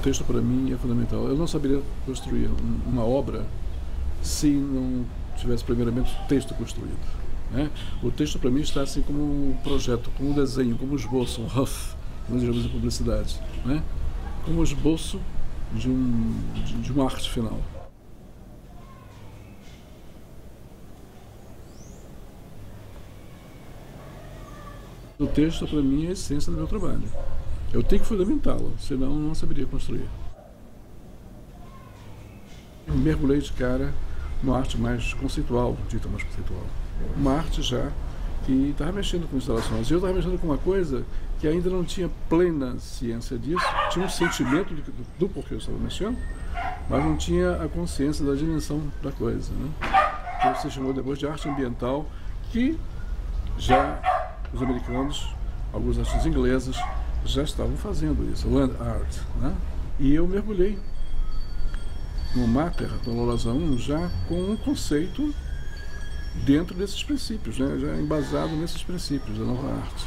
texto para mim é fundamental. Eu não saberia construir uma obra se não tivesse primeiramente o texto construído, né? O texto para mim está assim como um projeto, como um desenho, como um esboço, um rough, como digamos em publicidade, né? Como um esboço de uma arte final. O texto para mim é a essência do meu trabalho. Eu tenho que fundamentá-lo, senão não saberia construir. Eu mergulhei de cara numa arte mais conceitual, dita mais conceitual. Uma arte já que estava mexendo com instalações. Eu estava mexendo com uma coisa que ainda não tinha plena ciência disso, tinha um sentimento do porquê eu estava mexendo, mas não tinha a consciência da dimensão da coisa, né? Que se chamou depois de arte ambiental, que já os americanos, alguns artistas ingleses, já estavam fazendo isso, land art, né? E eu mergulhei no Mater, no Lourazão 1, já com um conceito dentro desses princípios, né? Já embasado nesses princípios da nova arte.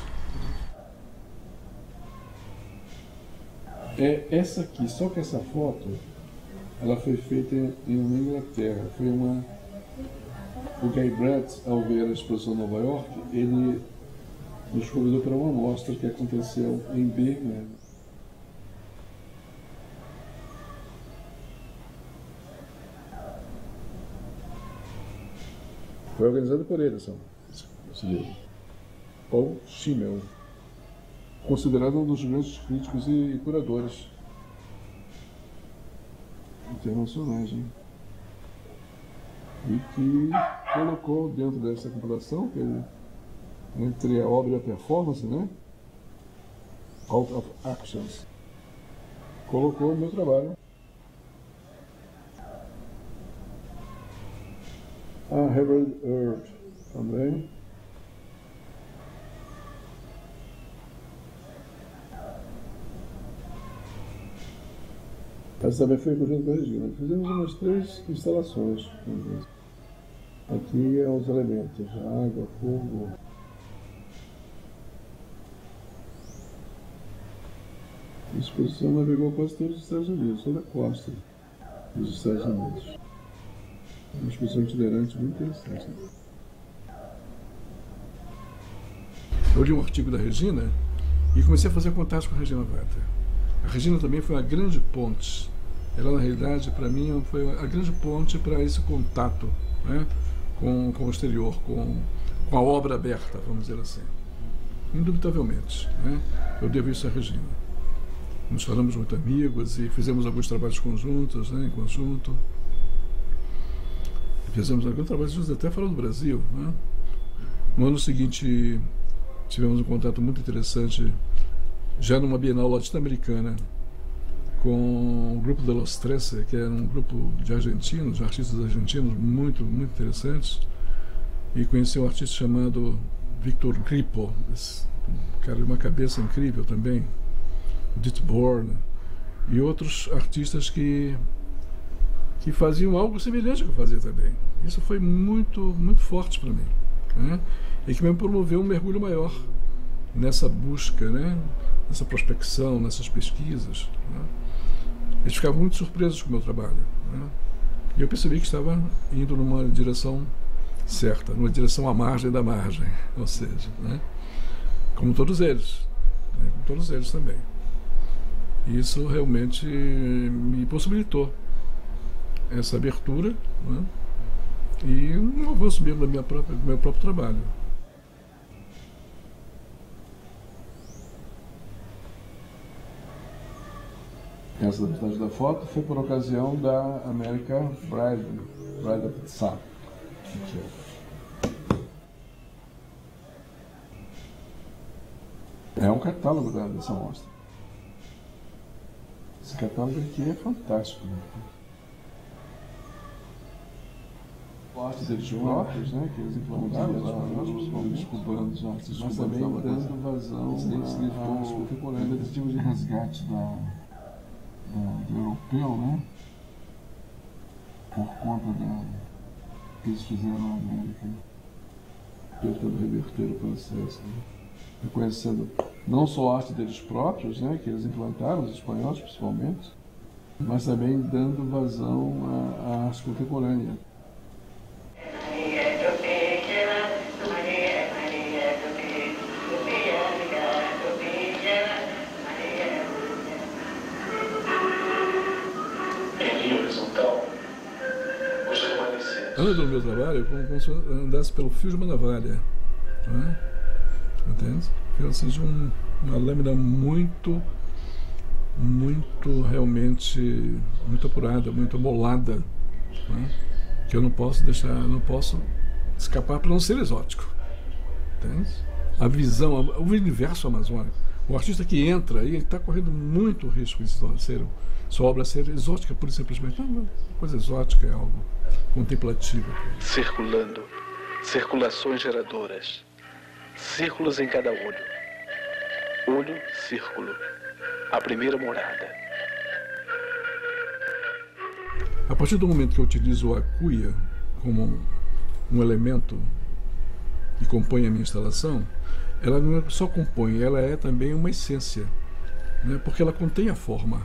É essa aqui, só que essa foto, ela foi feita na Inglaterra. Foi o Guy Brandt, ao ver a exposição em Nova York, ele nos convidou para uma mostra que aconteceu em Birmingham. Foi organizado por ele, esse livro. Paul Schimmel, considerado um dos grandes críticos e curadores internacionais, hein? E que colocou dentro dessa compilação, que ele, entre a obra e a performance, né? Out of Actions, colocou o meu trabalho. A Harold Earth também. Essa também foi junto com a Regina. Fizemos umas 3 instalações. Aqui é os elementos: água, fogo. A exposição navegou quase todos os Estados Unidos, toda a costa dos Estados Unidos. Uma exposição itinerante muito interessante. Eu li um artigo da Regina e comecei a fazer contato com a Regina Walter. A Regina também foi uma grande ponte. Ela, na realidade, para mim, foi a grande ponte para esse contato, né, com o exterior, com a obra aberta, vamos dizer assim. Indubitavelmente, né, eu devo isso à Regina. Nos tornamos muito amigos e fizemos alguns trabalhos conjuntos, né, em conjunto. Fizemos alguns trabalhos juntos até fora do Brasil, né? No ano seguinte, tivemos um contato muito interessante, já numa Bienal latino-americana, com o grupo de Los Trece, que era um grupo de argentinos, de artistas argentinos muito, muito interessantes, e conheci um artista chamado Victor Grippo, um cara de uma cabeça incrível também, Ditborn, e outros artistas que faziam algo semelhante ao que eu fazia também. Isso foi muito, muito forte para mim, né? E que me promoveu um mergulho maior nessa busca, né? Nessa prospecção, nessas pesquisas, né? Eles ficavam muito surpresos com o meu trabalho, né? E eu percebi que estava indo numa direção certa, numa direção à margem da margem, ou seja, né? Como todos eles, né? Como todos eles também. E isso realmente me possibilitou essa abertura, né? E um avanço mesmo do meu próprio trabalho. Essa metade da foto foi por ocasião da American Bride of Sun. É um catálogo dessa mostra. Esse catálogo aqui é fantástico, né? Artes deles próprios, né, que eles implantaram, principalmente cubanos, artes cubanos, mas também dando vazão à arte contemporânea, desse tipo de resgate do europeu, né, por conta que eles fizeram na América, tentando reverter o processo, né, reconhecendo não só a arte deles próprios, né, que eles implantaram, os espanhóis principalmente, mas também dando vazão à arte contemporânea. Anda no meu trabalho como se andasse pelo fio de uma navalha, não é? Entende? Fio assim de uma lâmina muito realmente muito apurada, muito amolada, não é? Que eu não posso escapar para não ser exótico, entende? A visão, o universo amazônico, o artista que entra aí está correndo muito risco de ser sua obra ser exótica, pura e simplesmente. Não, coisa exótica é algo contemplativo. Circulando, circulações geradoras, círculos em cada olho. Olho, círculo, a primeira morada. A partir do momento que eu utilizo a cuia como um elemento que compõe a minha instalação, ela não só compõe, ela é também uma essência, né? Porque ela contém a forma.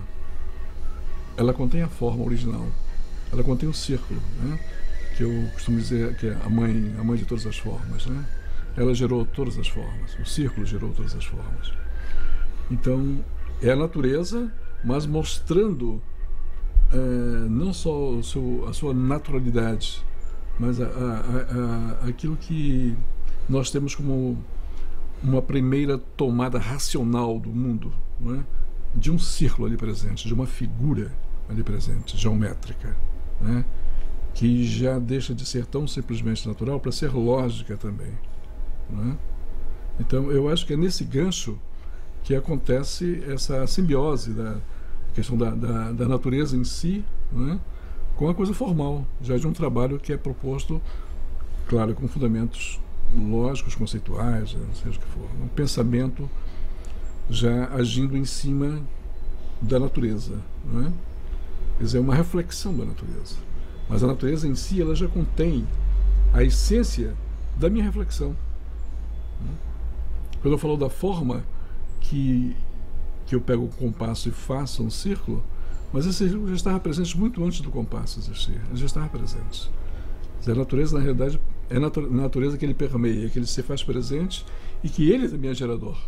Ela contém a forma original. Ela contém um círculo, né? Que eu costumo dizer que é a mãe de todas as formas, né? Ela gerou todas as formas. O círculo gerou todas as formas. Então, é a natureza, mas mostrando não só a sua naturalidade, mas aquilo que nós temos como uma primeira tomada racional do mundo, não é? De um círculo ali presente, de uma figura ali presente, geométrica, né? Que já deixa de ser tão simplesmente natural para ser lógica também, não é? Então, eu acho que é nesse gancho que acontece essa simbiose da questão da natureza em si, né, com a coisa formal, já de um trabalho que é proposto, claro, com fundamentos lógicos, conceituais, não seja o que for, um pensamento já agindo em cima da natureza, não é? Quer dizer, uma reflexão da natureza. Mas a natureza em si, ela já contém a essência da minha reflexão. Quando eu falo da forma que eu pego o compasso e faço um círculo, mas esse círculo já estava presente muito antes do compasso existir. Ele já estava presente. A natureza, na realidade, é a natureza que ele permeia, que ele se faz presente e que ele também é gerador.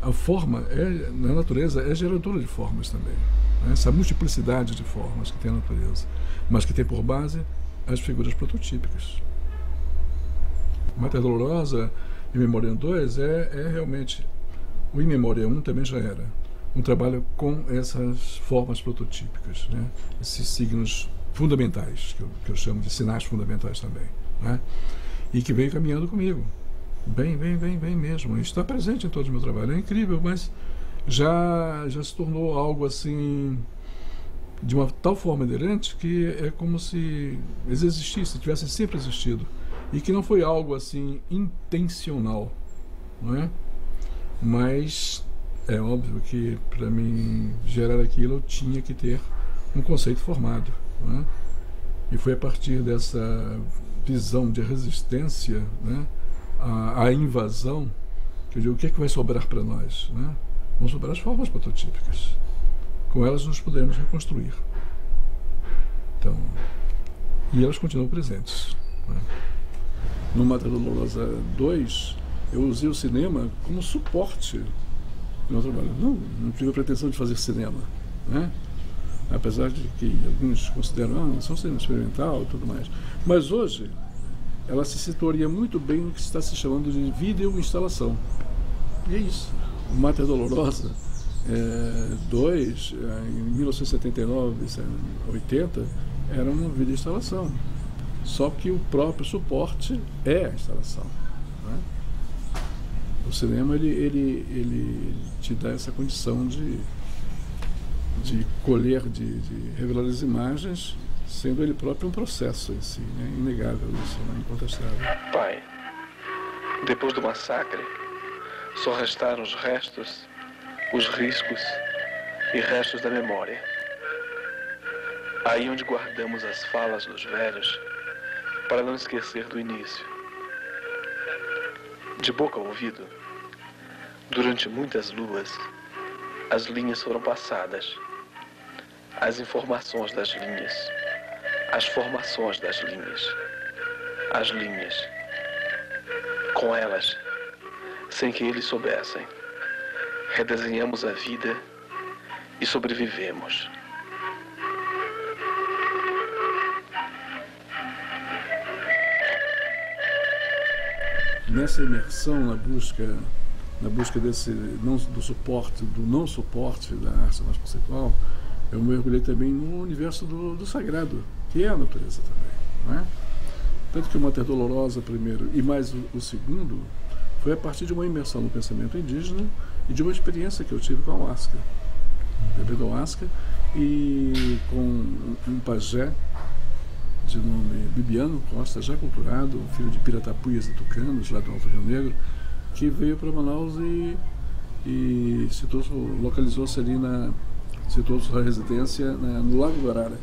A forma, na natureza, é geradora de formas também. Essa multiplicidade de formas que tem a natureza, mas que tem por base as figuras prototípicas. Mater Dolorosa e Memória 2 é realmente, o In Memória 1 também já era um trabalho com essas formas prototípicas, né? Esses signos fundamentais, que eu chamo de sinais fundamentais também, né? E que veio caminhando comigo, bem mesmo. Isso está presente em todo o meu trabalho, é incrível, mas já se tornou algo assim, de uma tal forma aderente, que é como se eles existissem, tivessem sempre existido, e que não foi algo assim intencional, não é? Mas é óbvio que para mim gerar aquilo eu tinha que ter um conceito formado, não é? E foi a partir dessa visão de resistência, né, à invasão, que eu digo, o que é que vai sobrar para nós, né? Vão sobrar as formas prototípicas. Com elas nós podemos reconstruir. Então, e elas continuam presentes, né? No Mater Dolorosa 2, eu usei o cinema como suporte do meu trabalho. Não tive a pretensão de fazer cinema, né? Apesar de que alguns consideram, são cinema experimental e tudo mais. Mas hoje, ela se situaria muito bem no que está se chamando de videoinstalação. E é isso. O Mater Dolorosa 2, em 1979, 80, era uma videoinstalação. Só que o próprio suporte é a instalação, né? O cinema ele te dá essa condição de colher, de revelar as imagens, sendo ele próprio um processo em si, né? Inegável, isso não é incontestável. Pai, depois do massacre, só restaram os restos, os riscos e restos da memória. Aí onde guardamos as falas dos velhos, para não esquecer do início. De boca ao ouvido, durante muitas luas, as linhas foram passadas. as informações das linhas, as formações das linhas, as linhas. Com elas, sem que eles soubessem, redesenhamos a vida e sobrevivemos. Nessa imersão na busca desse do suporte, do não suporte da arte mais conceitual, eu mergulhei também no universo do sagrado, que é a natureza também, não é? Tanto que o Mater Dolorosa primeiro e mais o segundo foi a partir de uma imersão no pensamento indígena e de uma experiência que eu tive com a ayahuasca, bebendo ayahuasca, e com um pajé de nome Bibiano Costa, já culturado, filho de Piratapuias e Tucanos, lá do Alto Rio Negro, que veio para Manaus e localizou-se ali situou sua residência no Lago do Arara,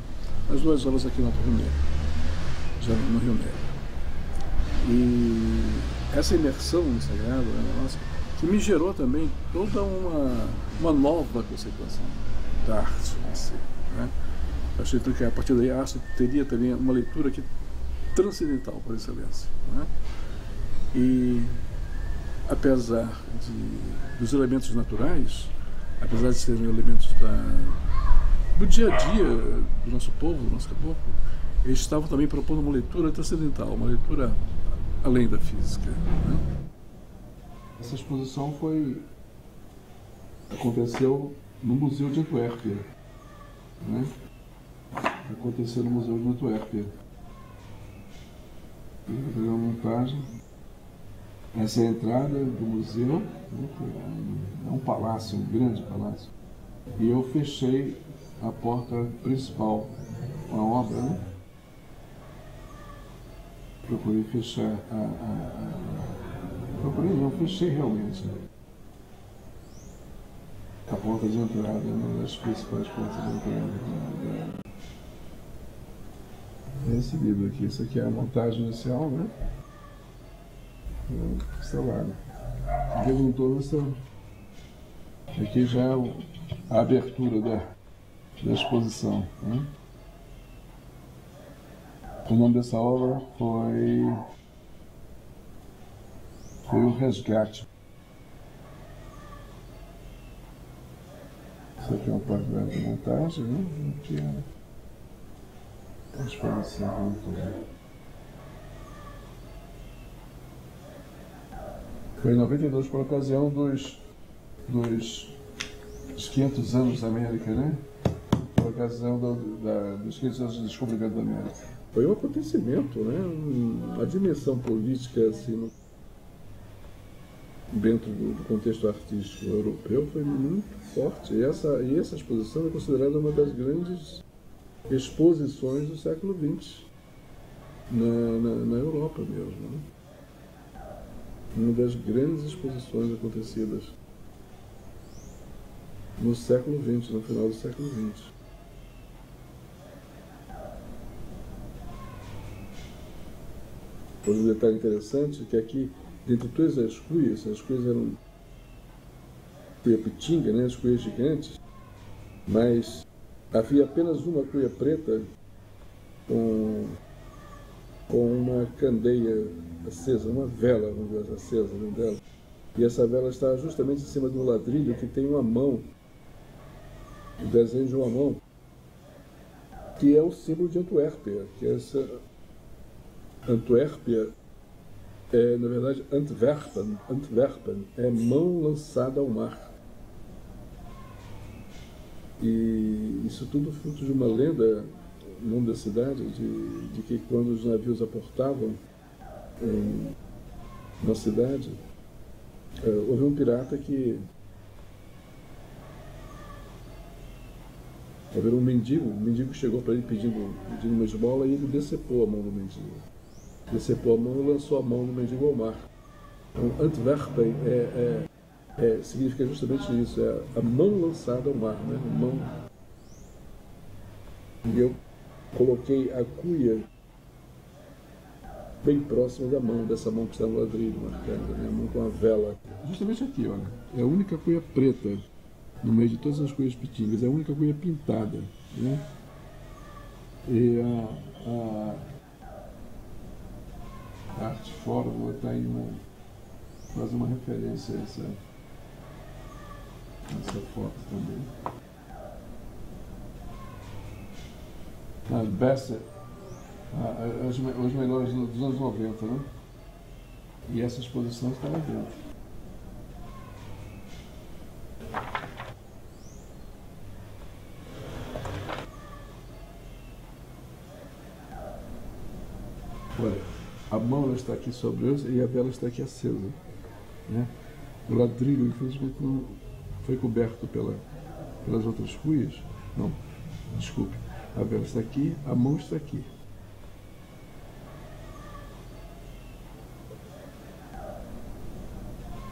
às 2 horas aqui no Alto Rio Negro, já no Rio Negro. E essa imersão no sagrado, nossa, que me gerou também toda uma nova conceituação da arte em si, né? Eu achei que a partir daí a arte teria também uma leitura que transcendental por excelência, né? E apesar dos elementos naturais, apesar de serem elementos do dia a dia do nosso povo, do nosso caboclo, eles estavam também propondo uma leitura transcendental, uma leitura além da física, né? Essa exposição aconteceu no Museu de Antuérpia, né? Aconteceu no Museu de Antuérpia. Vou fazer uma montagem. Essa é a entrada do museu, né, que é um palácio, um grande palácio. E eu fechei a porta principal com a obra, né? Procurei fechar fechei realmente a porta de entrada, uma das principais portas de entrada. Esse livro aqui, isso aqui é a montagem inicial, né? Está lá. Perguntou essa. Aqui já é a abertura da exposição, né? O nome dessa obra foi O Resgate. Isso aqui é uma parte da montagem, né? Aqui é a exposição toda. Foi em 92, por ocasião dos 500 anos da América, né? Por ocasião dos 500 anos do descobrimento da América. Foi um acontecimento, né? A dimensão política, assim, dentro do contexto artístico europeu, foi muito forte. E essa exposição é considerada uma das grandes exposições do século XX, na Europa mesmo, né? Uma das grandes exposições acontecidas no século XX, no final do século XX. Outro detalhe interessante é que aqui, dentre todas as cuias eram cuia pitinga, né, as cuias gigantes, mas havia apenas uma cuia preta com uma candeia acesa, uma vela, vamos dizer, acesa dentro dela. E essa vela está justamente em cima de um ladrilho que tem uma mão, o desenho de uma mão, que é o símbolo de Antuérpia, que é essa Antuérpia é, na verdade, Antwerpen é mão lançada ao mar. E isso tudo fruto de uma lenda no nome da cidade, de que quando os navios aportavam na cidade, houve um pirata que... Houve um mendigo chegou para ele pedindo uma esmola e ele decepou a mão do mendigo. Decepou a mão e lançou a mão do mendigo ao mar. Então, Antwerpen significa justamente isso, é a mão lançada ao mar, né? A mão. E eu coloquei a cuia bem próxima da mão, dessa mão que está no ladrilho marcada, né? A mão com a vela. Justamente aqui, olha, é a única cuia preta no meio de todas as cuias pitingas, é a única cuia pintada, né? E a arte fórmula está aí faz uma referência a essa foto também. As best, os melhores dos anos 90, né? E essa exposição está lá dentro. Olha, a mão ela está aqui sobre eles e a vela está aqui acesa, né? O ladrilho, infelizmente, não foi coberto pelas outras cuias. Não, desculpe. A vela está aqui, a mão está aqui.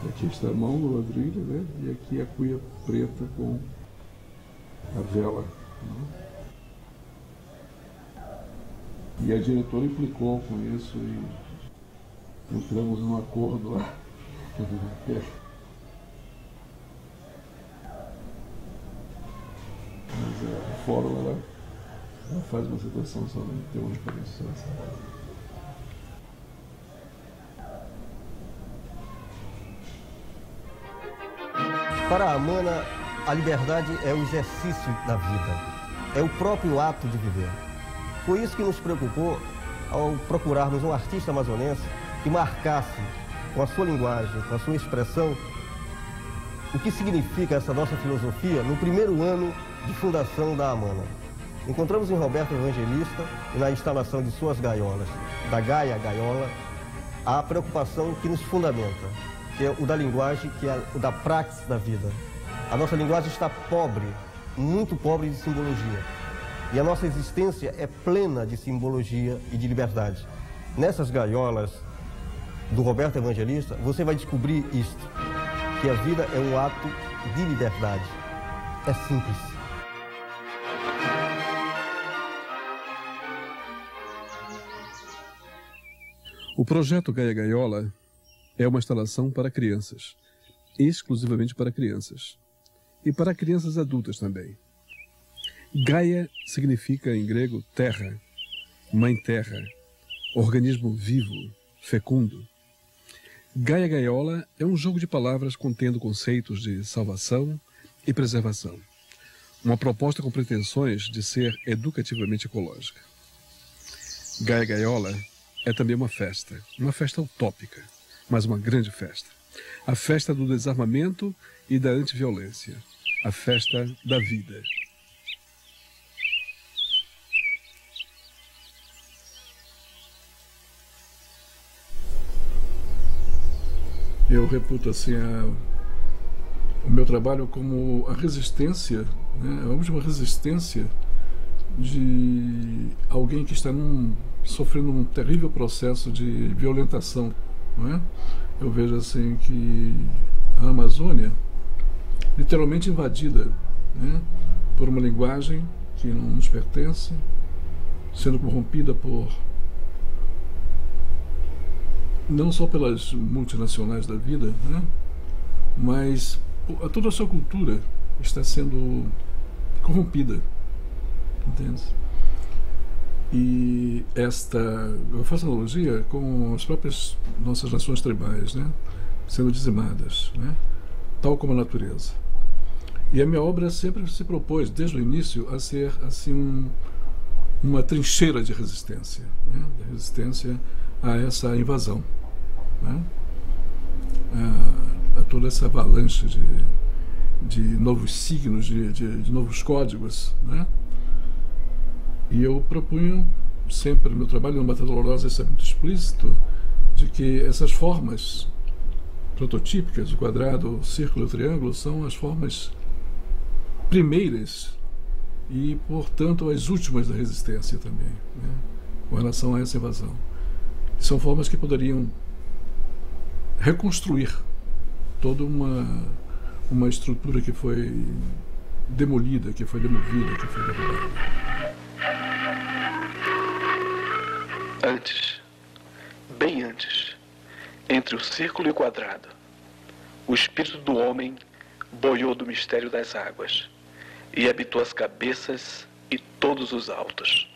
Aqui está a mão, o ladrilho, né? E aqui a cuia preta com a vela, né? E a diretora implicou com isso e entramos num acordo lá. Mas a fórmula ela faz uma situação só, né? Tem uma referência só. Para a Amana, a liberdade é o exercício da vida, é o próprio ato de viver. Foi isso que nos preocupou ao procurarmos um artista amazonense que marcasse com a sua linguagem, com a sua expressão, o que significa essa nossa filosofia no primeiro ano de fundação da Amana. Encontramos em Roberto Evangelista e na instalação de suas gaiolas, da Gaia Gaiola, a preocupação que nos fundamenta, que é o da linguagem, que é o da praxis da vida. A nossa linguagem está pobre, muito pobre de simbologia. E a nossa existência é plena de simbologia e de liberdade. Nessas gaiolas do Roberto Evangelista, você vai descobrir isto, que a vida é um ato de liberdade. É simples. O projeto Gaia Gaiola é uma instalação para crianças, exclusivamente para crianças, e para crianças adultas também. Gaia significa em grego terra, mãe terra, organismo vivo, fecundo. Gaia Gaiola é um jogo de palavras contendo conceitos de salvação e preservação. Uma proposta com pretensões de ser educativamente ecológica. Gaia Gaiola é também uma festa utópica, mas uma grande festa. A festa do desarmamento e da antiviolência. A festa da vida. Eu reputo assim o meu trabalho como a resistência, né, a última resistência de alguém que está sofrendo um terrível processo de violentação, não é? Eu vejo assim que a Amazônia, literalmente invadida, né, por uma linguagem que não nos pertence, sendo corrompida não só pelas multinacionais da vida, né, mas toda a sua cultura está sendo corrompida, entende? E eu faço analogia com as próprias nossas nações tribais, né, sendo dizimadas, né, tal como a natureza. E a minha obra sempre se propôs, desde o início, a ser assim uma trincheira de resistência, né, de resistência a essa invasão, né, a toda essa avalanche de novos signos, de novos códigos, né? E eu propunho sempre no meu trabalho, no Mata Dolorosa, isso é muito explícito, de que essas formas prototípicas, o quadrado, o círculo e o triângulo, são as formas primeiras e, portanto, as últimas da resistência também, né, com relação a essa invasão. São formas que poderiam reconstruir toda uma estrutura que foi demolida, que foi demovida, que foi derrubada. Antes, bem antes, entre o círculo e o quadrado, o espírito do homem boiou do mistério das águas e habitou as cabeças e todos os altos.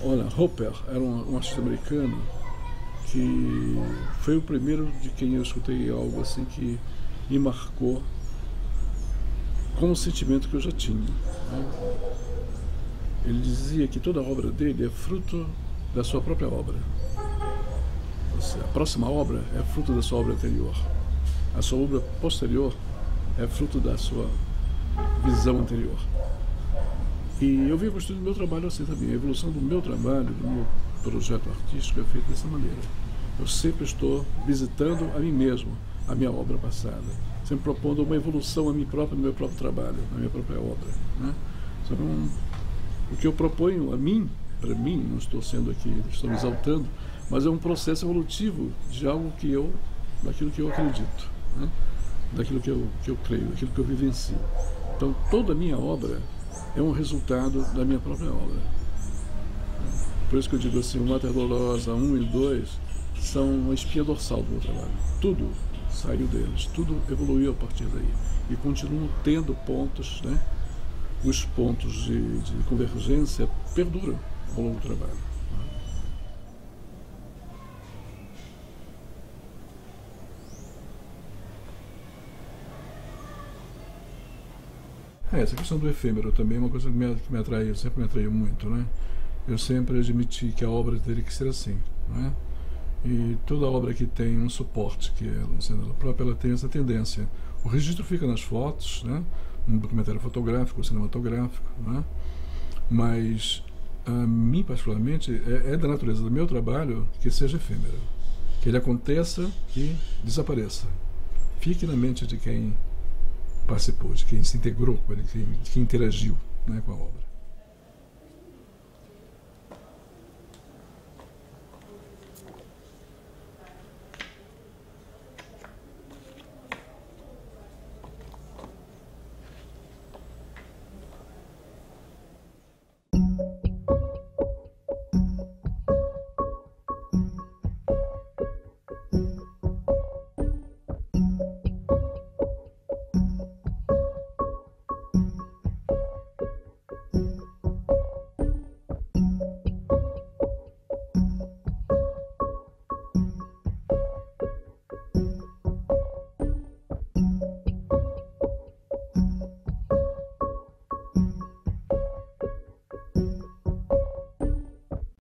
Olha, Hopper era um artista americano que foi o primeiro de quem eu escutei algo assim que me marcou com o sentimento que eu já tinha, né? Ele dizia que toda a obra dele é fruto da sua própria obra. Ou seja, a próxima obra é fruto da sua obra anterior. A sua obra posterior é fruto da sua visão anterior. E eu venho construindo o meu trabalho assim também. A evolução do meu trabalho, do meu projeto artístico é feita dessa maneira. Eu sempre estou visitando a mim mesmo, a minha obra passada. Sempre propondo uma evolução a mim próprio, no meu próprio trabalho, na minha própria obra, né? Então, o que eu proponho a mim, para mim, não estou sendo aqui, estou me exaltando, mas é um processo evolutivo de algo que daquilo que eu acredito, né? Daquilo que eu creio, daquilo que eu vivencio. Então, toda a minha obra é um resultado da minha própria obra. Por isso que eu digo assim, o Mater Dolorosa 1 e 2 são uma espinha dorsal do meu trabalho. Tudo saiu deles, tudo evoluiu a partir daí. E continuam tendo pontos, né? Os pontos de convergência perduram ao longo do trabalho. Essa questão do efêmero também é uma coisa que me atraiu, sempre me atraiu muito, né? Eu sempre admiti que a obra teria que ser assim, né? E toda obra que tem um suporte, que é ela própria, ela tem essa tendência. O registro fica nas fotos, né? Um documentário fotográfico, cinematográfico, né? Mas a mim particularmente é da natureza do meu trabalho que seja efêmero, que ele aconteça e desapareça, fique na mente de quem participou, de quem se integrou com ele, de quem interagiu, né, com a obra.